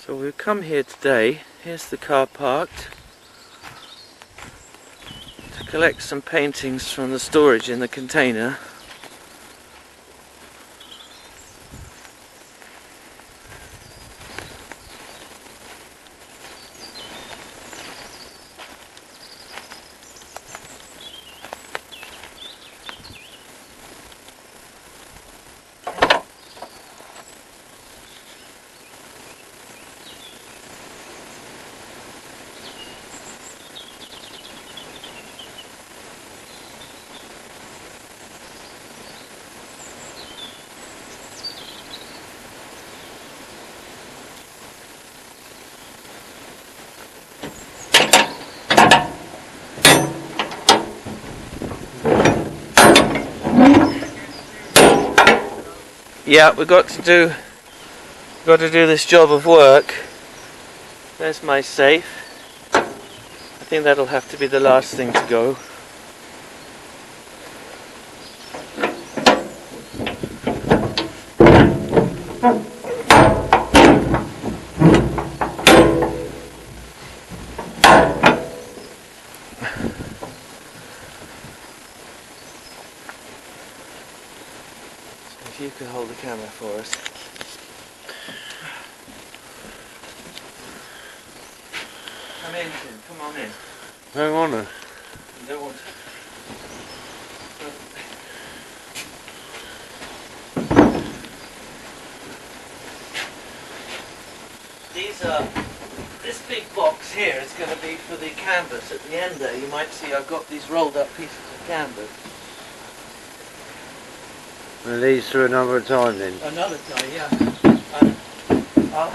So we've come here today, here's the car parked, to collect some paintings from the storage in the container. Yeah, we've got to do this job of work. There's my safe. I think that'll have to be the last thing to go. If you could hold the camera for us. Come in, Tim. Come on in. Hang on. You don't want to. This big box here is going to be for the canvas. At the end there, you might see I've got these rolled up pieces of canvas. And these for another time then? Another time, yeah. I'll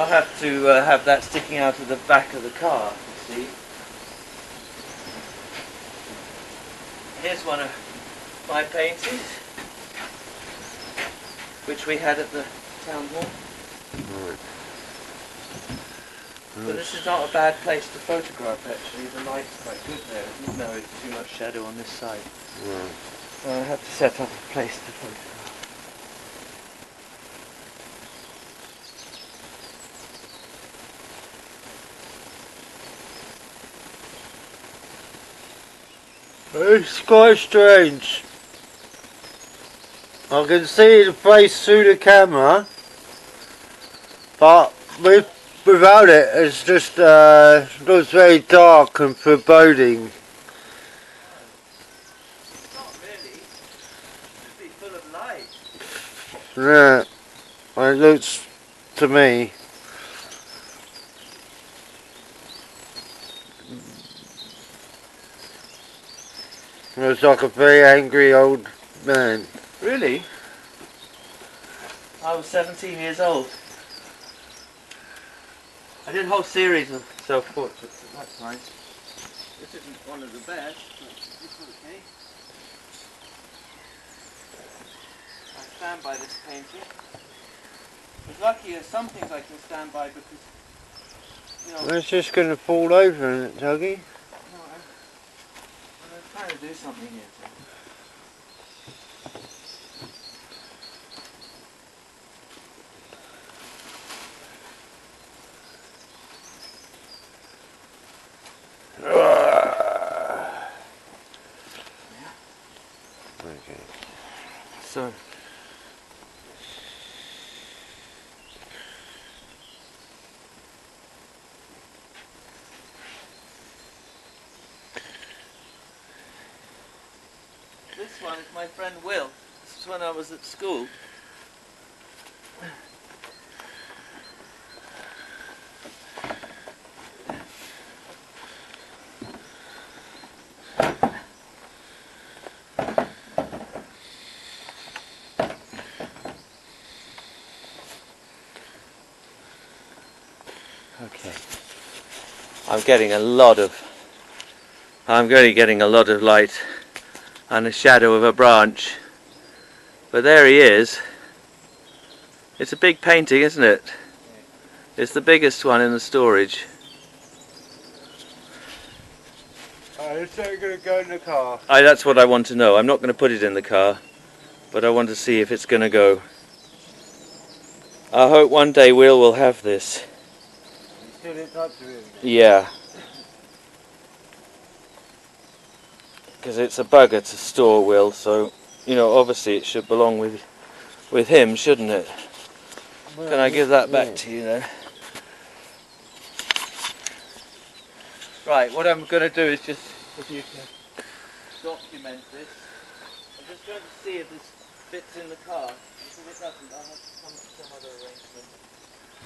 have to have that sticking out of the back of the car, you see. Here's one of my paintings, which we had at the town hall. Right. But this is not a bad place to photograph actually, the light's quite good there, isn't it? No, it's too much shadow on this side. Right. So I have to set up a place to photograph. It's quite strange. I can see the face through the camera, but without it, it's just looks very dark and foreboding. It's not really. It should be full of light. Yeah, well, it looks to me. Looks like a very angry old man. Really? I was 17 years old. I did a whole series of self-portraits, so that's nice. This isn't one of the best, but it's okay. I stand by this painting. It's lucky there's some things I can stand by because, you know... It's just going to fall over, isn't it, Tuggy? No, I'm trying to do something here, Tim. Okay. So, this one is my friend Will. This is when I was at school. Okay. I'm really getting a lot of light and the shadow of a branch. But there he is. It's a big painting, isn't it? It's the biggest one in the storage. Is that going to go in the car? That's what I want to know. I'm not going to put it in the car, but I want to see if it's going to go. I hope one day Will will have this. You still in touch with him? Yeah. Because it's a bugger to store, Will, so, you know, obviously it should belong with him, shouldn't it? Well, Can I give that back yeah. to you then? Right, what I'm going to do is just, if you can document this, I'm just going to see if this fits in the car. If it doesn't, I'll have to come up with some other arrangement.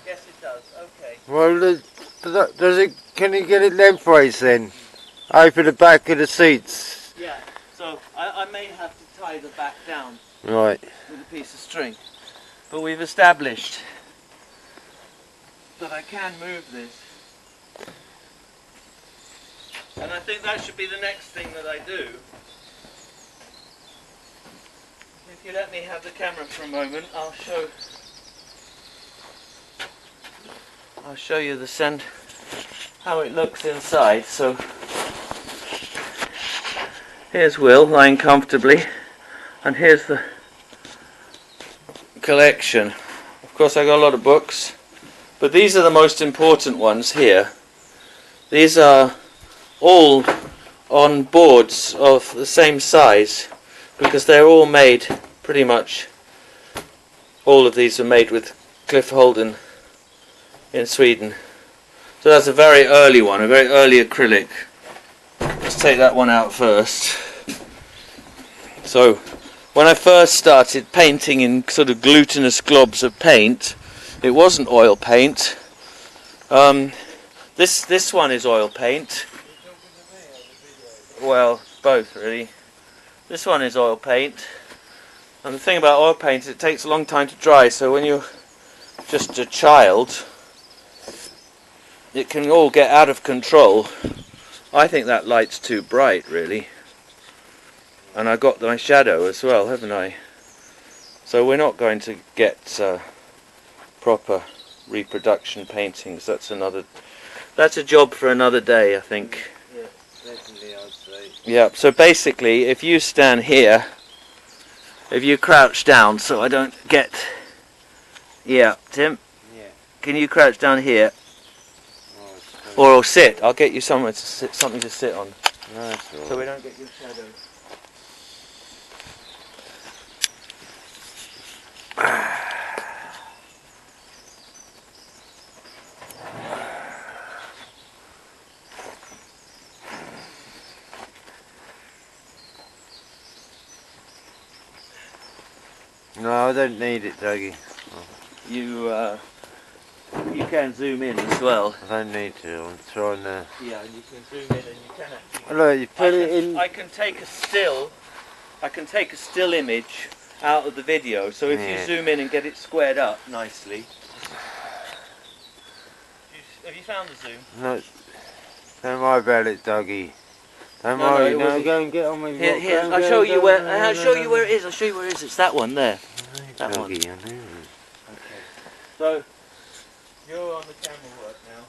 Yes, it does. Okay. Well, does it? Can you get it lengthways then? Over the back of the seats. Yeah, so I may have to tie the back down Right. with a piece of string. But we've established that I can move this. And I think that should be the next thing that I do. If you let me have the camera for a moment, I'll show you how it looks inside. So here's Will lying comfortably, and here's the collection. Of course, I got a lot of books, but these are the most important ones here. These are all on boards of the same size, because they're all made, pretty much all of these are made with Cliff Holden in Sweden. So that's a very early one, a very early acrylic. Let's take that one out first. So when I first started painting in sort of glutinous globs of paint, it wasn't oil paint. This one is oil paint. Well, both really. This one is oil paint, and the thing about oil paint is it takes a long time to dry, so when you're just a child it can all get out of control. I think that light's too bright really, and I got my shadow as well, haven't I? So we're not going to get proper reproduction paintings. That's a job for another day, I think. Yeah, definitely, I'd say. Yeah, so basically if you stand here, if you crouch down so I don't get... Yeah, Tim? Yeah. Can you crouch down here? Oh, Or sit. I'll get you something to sit on. no, that's all So we right. don't get your shadow. No, I don't need it, Dougie. You can zoom in as well. I don't need to. I'm trying to. Yeah, you can zoom in and you can actually... Look, you put it in. I can take a still image out of the video, so if you Yeah. zoom in and get it squared up nicely. Have you found the zoom? No, don't worry about it, Dougie. Don't No, worry. it No, wasn't- go and get on with Here, what- here. go and I'll go show and you go- where. no, I'll no, show no, you no. where it is. I'll show you where it is. It's that one there. That one. Dougie, I know. Okay. So you're on the camera work now.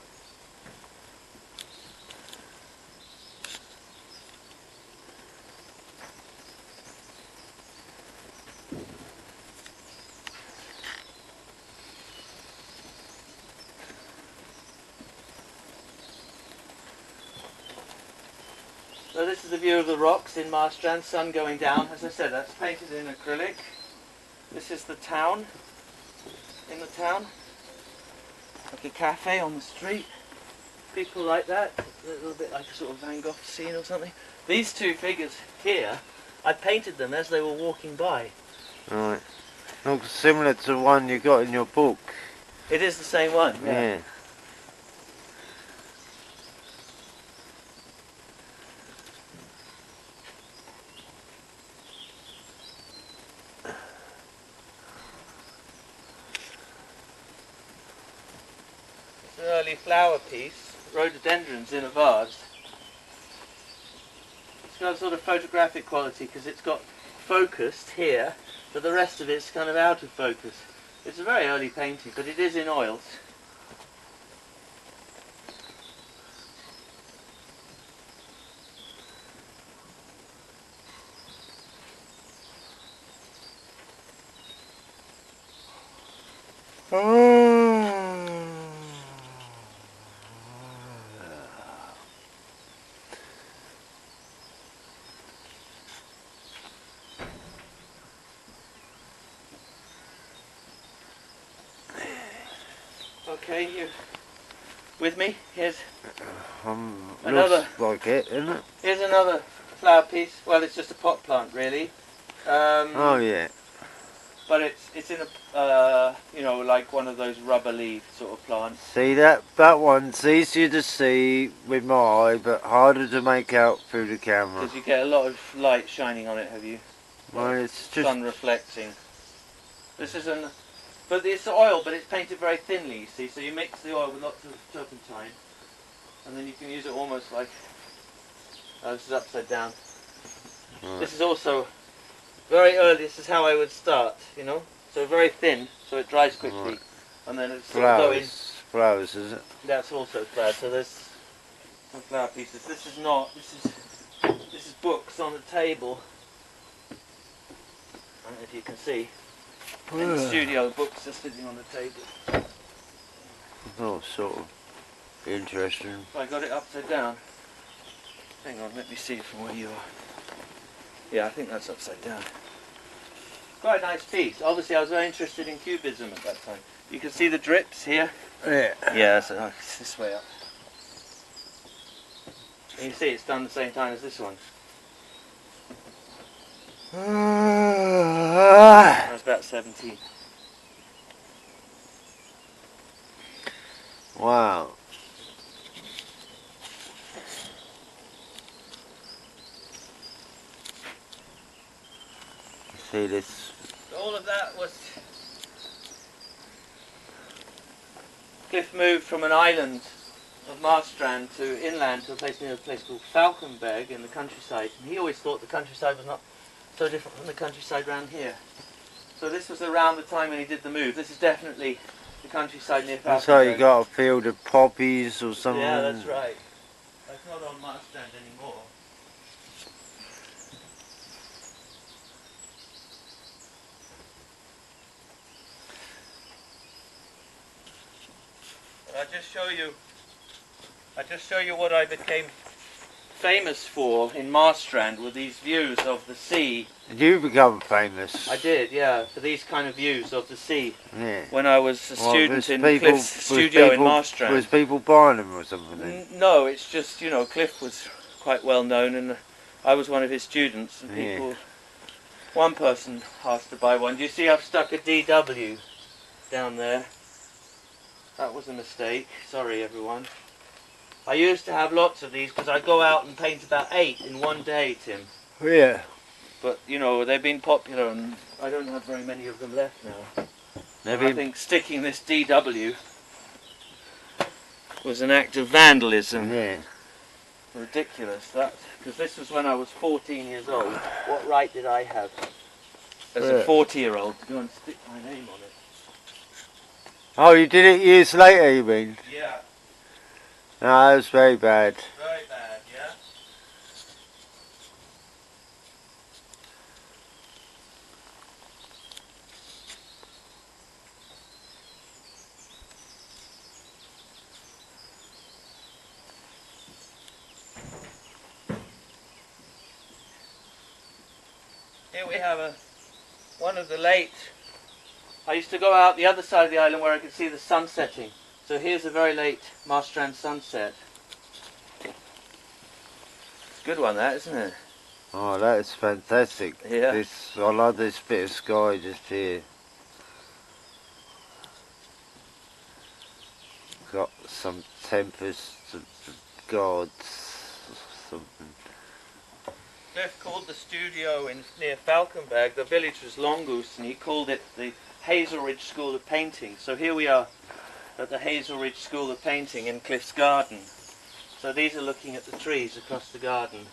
So this is a view of the rocks in Marstrand, sun going down. As I said, that's painted in acrylic. This is the town, in the town. Like a cafe on the street. People like that, a little bit like a sort of Van Gogh scene or something. These two figures here, I painted them as they were walking by. Right. Looks similar to the one you got in your book. It is the same one, Yeah. It's an early flower piece, rhododendrons in a vase. It's got a sort of photographic quality because it's got focused here, but the rest of it's kind of out of focus. It's a very early painting, but it is in oils. Okay, you with me? Here's Looks like it, isn't it? here's another flower piece. Well, it's just a pot plant, really. Oh yeah. But it's in a you know, like one of those rubber leaf sort of plants. See that one's easier to see with my eye, but harder to make out through the camera. Because you get a lot of light shining on it, have you? Well, it's just Sun reflecting. This is but it's oil, but it's painted very thinly, you see. So you mix the oil with lots of turpentine, and then you can use it almost like. This is upside down. right. This is also very early. This is how I would start, you know. So very thin, so it dries quickly, Right. and then it's sort of go in. Flowers, is it? That's also flower. So there's some flower pieces. This is not. This is books on the table. I don't know if you can see. In the studio, books are sitting on the table. Oh, sort of interesting. I got it upside down. Hang on, let me see from where you are. Yeah, I think that's upside down. Quite a nice piece. Obviously, I was very interested in cubism at that time. You can see the drips here. Yeah. Yeah, so it's this way up. And you see it's done the same time as this one. I was about 17. Wow. See this? All of that was... Cliff moved from an island of Marstrand to inland to a place near a place called Falkenberg in the countryside. And he always thought the countryside was not so different from the countryside round here. So this was around the time when he did the move. This is definitely the countryside near Falkenberg. That's how you got a field of poppies or something. Yeah, that's right. That's not on Marstrand anymore. But I just show you what I became famous for in Marstrand with these views of the sea. Did you become famous? I did, yeah, for these kind of views of the sea. Yeah. When I was a student in Cliff's studio in Marstrand. Was people buying them or something then? No, it's just, you know, Cliff was quite well known and I was one of his students and people... Yeah. One person asked to buy one. Do you see I've stuck a DW down there? That was a mistake. Sorry, everyone. I used to have lots of these because I'd go out and paint about 8 in one day, Tim. Yeah. But, you know, they've been popular and I don't have very many of them left now. I think sticking this DW was an act of vandalism. Yeah. Ridiculous, that. Because this was when I was 14 years old. What right did I have as a 40-year-old to go and stick my name on it? Oh, you did it years later, you mean? Yeah. No, that was very bad. Very bad, yeah? Here we have one of the late... I used to go out the other side of the island where I could see the sun setting. So here's a very late Marstrand sunset. It's a good one, that, isn't it? Oh, that is fantastic. Yeah. I love this bit of sky just here. Got some tempests of gods or something. Cliff called the studio near Falkenberg, the village was Longus, and he called it the Hazelridge School of Painting. So here we are at the Hazelridge School of Painting in Cliff's garden. So these are looking at the trees across the garden.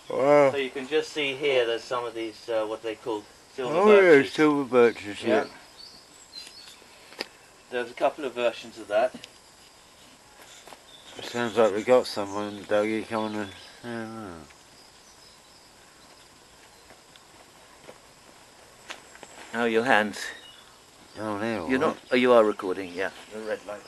Wow. So you can just see here there's some of these, what they called silver Oh birches. yeah, silver birches, yeah. There's a couple of versions of that. Sounds like we got someone, Dougie, coming to... I don't know. Oh, your hands. Oh, there. You're not. Oh, you are recording. Yeah. The red light.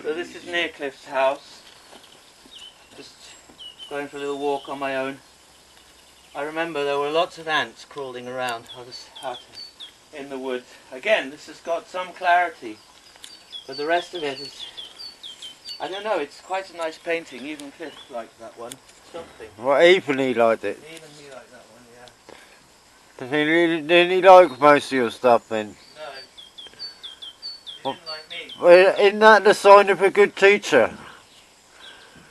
So this is near Cliff's house. Just going for a little walk on my own. I remember there were lots of ants crawling around. I was out in the woods. Again, this has got some clarity, but the rest of it is, I don't know, it's quite a nice painting. Even Cliff liked that one. Something. Well, even he liked it. Even he liked that one, yeah. Didn't he like most of your stuff then? No, he didn't like me. Well, isn't that the sign of a good teacher?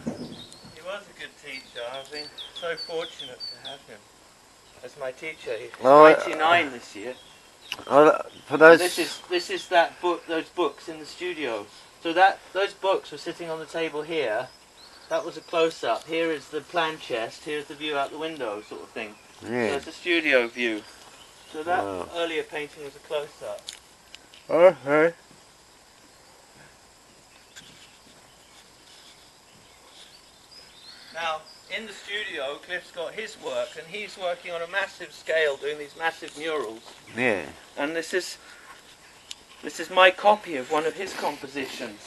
He was a good teacher. I've been so fortunate to have him as my teacher. He's Oh, 99 this year. For those, This is that book, those books in the studio. So those books were sitting on the table here. That was a close-up. Here is the plan chest. Here's the view out the window, sort of thing. So yeah. it's a studio view. So that Wow. earlier painting was a close-up. Okay. Now, in the studio, Cliff's got his work, and he's working on a massive scale, doing these massive murals. Yeah. And this is my copy of one of his compositions.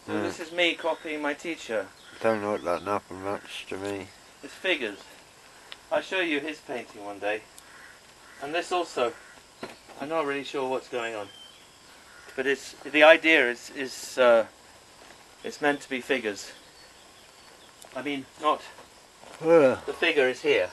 So this is me copying my teacher. Don't look like nothing much to me. It's figures. I'll show you his painting one day. And this also. I'm not really sure what's going on. But the idea is it's meant to be figures. I mean, not, the figure is here.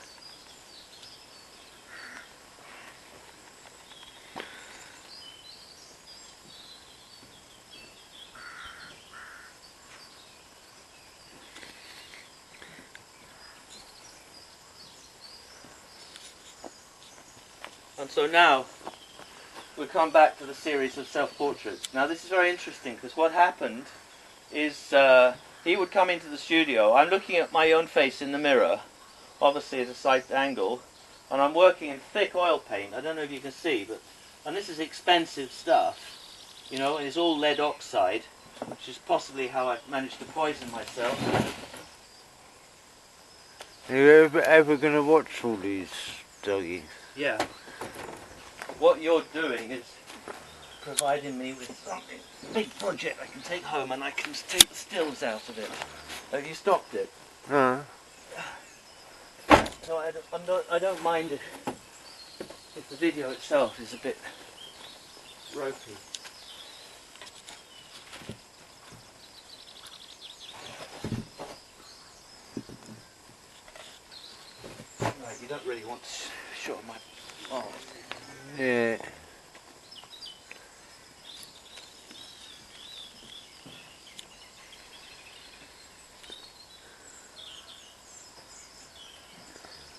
And so now we come back to the series of self-portraits. Now this is very interesting because what happened is he would come into the studio. I'm looking at my own face in the mirror, obviously at a side angle, and I'm working in thick oil paint. I don't know if you can see, and this is expensive stuff, you know, and it's all lead oxide, which is possibly how I've managed to poison myself. Are you ever going to watch all these doggies? Yeah. What you're doing is providing me with something, big project I can take home, and I can take the stills out of it. Have you stopped it? No. So I don't mind if the video itself is a bit ropey. Right, you don't really want to show my arms. Yeah.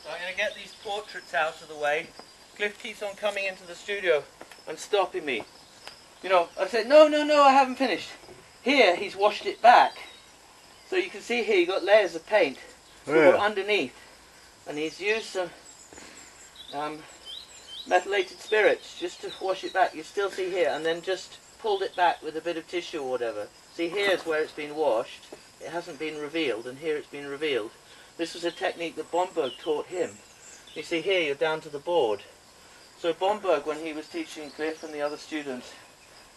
So I'm going to get these portraits out of the way. Cliff keeps on coming into the studio and stopping me. You know, I said, no, I haven't finished. Here, he's washed it back. So you can see here, you've got layers of paint underneath. And he's used some methylated spirits just to wash it back. You still see here, and then just pulled it back with a bit of tissue or whatever. See, here's where it's been washed. It hasn't been revealed, and here it's been revealed. This was a technique that Bomberg taught him. You see here, you're down to the board. So Bomberg, when he was teaching Cliff and the other students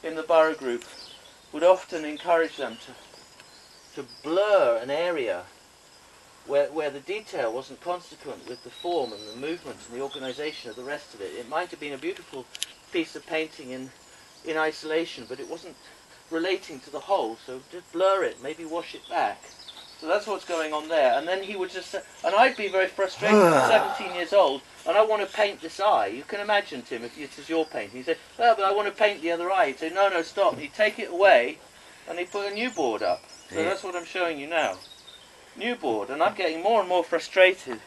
in the Borough group, would often encourage them to blur an area where the detail wasn't consequent with the form and the movement and the organisation of the rest of it. It might have been a beautiful piece of painting in isolation, but it wasn't relating to the whole, so just blur it, maybe wash it back. So that's what's going on there. And then he would just say, and I'd be very frustrated, I'm 17 years old, and I want to paint this eye. You can imagine, Tim, if it is your painting. He'd say, oh, but I want to paint the other eye. He'd say, no, stop. He'd take it away, and he put a new board up. So Yeah. that's what I'm showing you now. New board, and I'm getting more and more frustrated.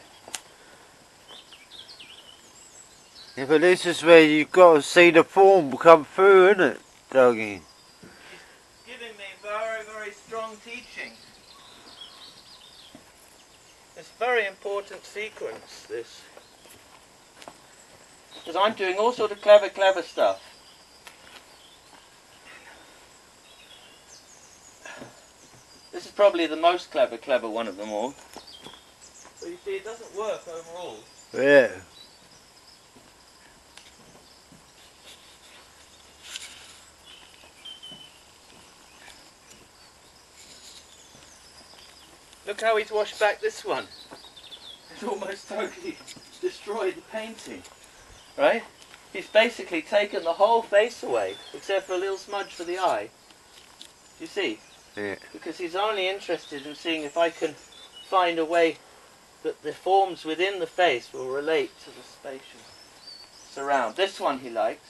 Yeah, but this is where you've got to see the form come through, isn't it, Dougie? Giving me very, very strong teaching. It's a very important sequence, this. Because I'm doing all sort of clever stuff. This is probably the most clever one of them all. But you see, it doesn't work overall. Yeah. Look how he's washed back this one. It's almost totally destroyed the painting. Right? He's basically taken the whole face away, except for a little smudge for the eye. You see? Yeah. Because he's only interested in seeing if I can find a way that the forms within the face will relate to the spatial surround. This one he likes.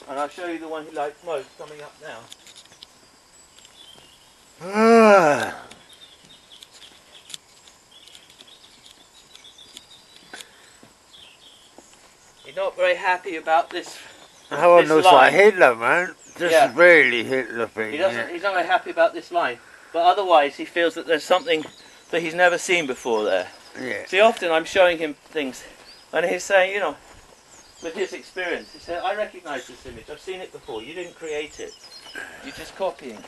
And I'll show you the one he likes most coming up now. Ah. He's not very happy about this. That one This looks line. like Hitler, man. This Yeah. is really Hitler thing. He doesn't. He's not very happy about this line. But otherwise, he feels that there's something that he's never seen before there. Yeah. See, often I'm showing him things, and he's saying, you know, with his experience, he said, "I recognise this image. I've seen it before. You didn't create it. You're just copying."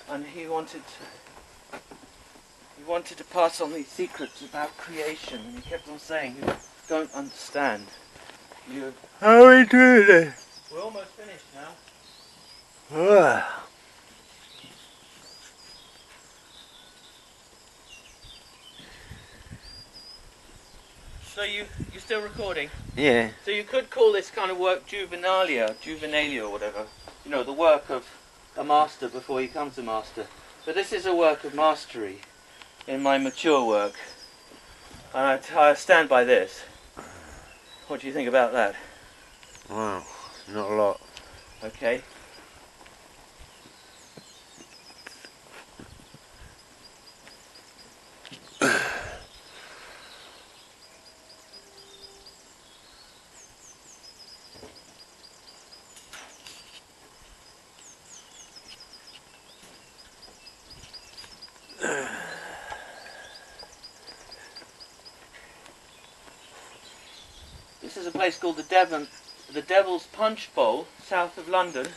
And he wanted to pass on these secrets about creation, and he kept on saying, "You don't understand. You." How are we doing it? We're almost finished now. Ah. So you're still recording? Yeah. So you could call this kind of work juvenalia or whatever. You know, the work of a master before he becomes a master. But this is a work of mastery in my mature work. And I stand by this. What do you think about that? Wow. Not a lot. Okay. This is a place called the Devil's Punch Bowl, south of London,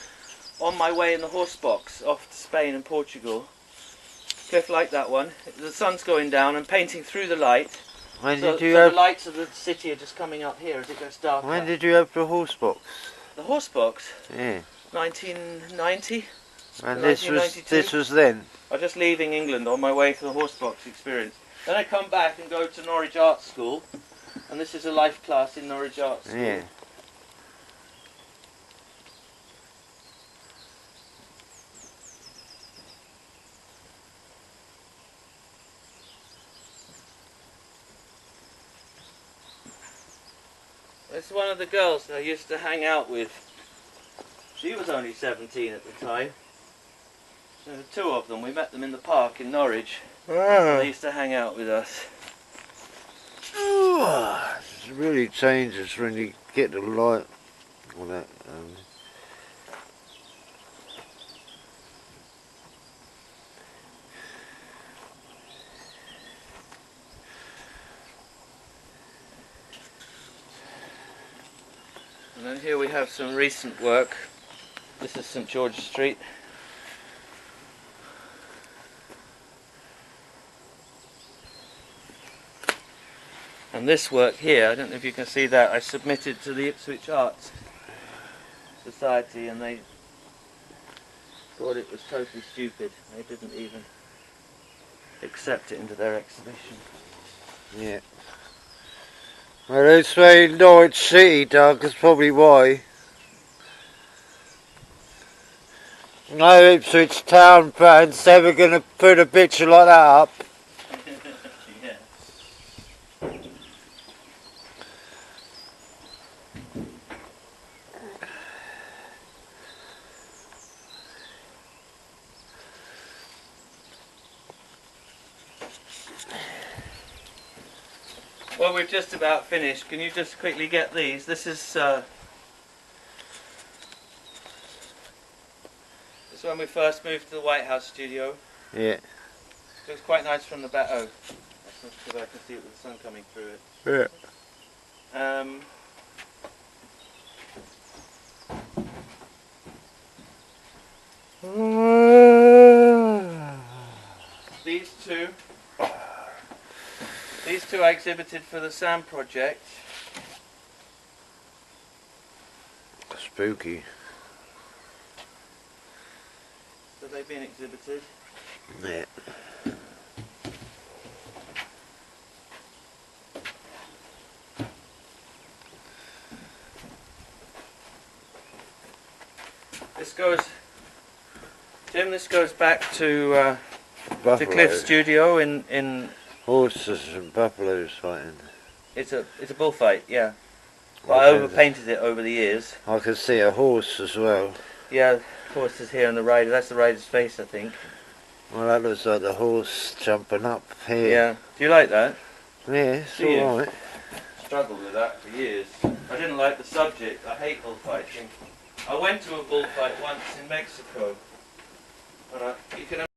on my way in the horse box off to Spain and Portugal. Cliff like that one. The sun's going down and painting through the light. When So, did you so have? the lights of the city are just coming up here as it goes darker. When did you have the horse box? The horse box? Yeah. 1990. And 1992? this was then. I was just leaving England on my way to the horse box experience. Then I come back and go to Norwich Art School, and this is a life class in Norwich Art School. Yeah. It's one of the girls that I used to hang out with. She was only 17 at the time. There were two of them. We met them in the park in Norwich. They used to hang out with us. It really changes when you get the light on that. And then here we have some recent work. This is St George Street. And this work here, I don't know if you can see that, I submitted to the Ipswich Arts Society and they thought it was totally stupid. They didn't even accept it into their exhibition. Yeah. Well, they say Norwich City, Doug, that's probably why. No Ipswich Town fans ever going to put a picture like that up. Yeah. Well, we've just about finished. Can you just quickly get these? This is when we first moved to the White House studio. Yeah. Looks quite nice from the back. Oh, that's not because I can see it with the sun coming through it. Yeah. These two I exhibited for the SAM project. Spooky. So they've been exhibited. Yeah. This goes, Jim. This goes back to Buffalo. Cliff's studio in. Horses and buffaloes fighting. It's a bullfight, yeah. But I overpainted it over the years. I can see a horse as well. Yeah, the horse is here on the rider. That's the rider's face, I think. Well, that looks like the horse jumping up here. Yeah. Do you like that? Yeah, it's Do you? alright. Struggled with that for years. I didn't like the subject. I hate bullfighting. I went to a bullfight once in Mexico, but you can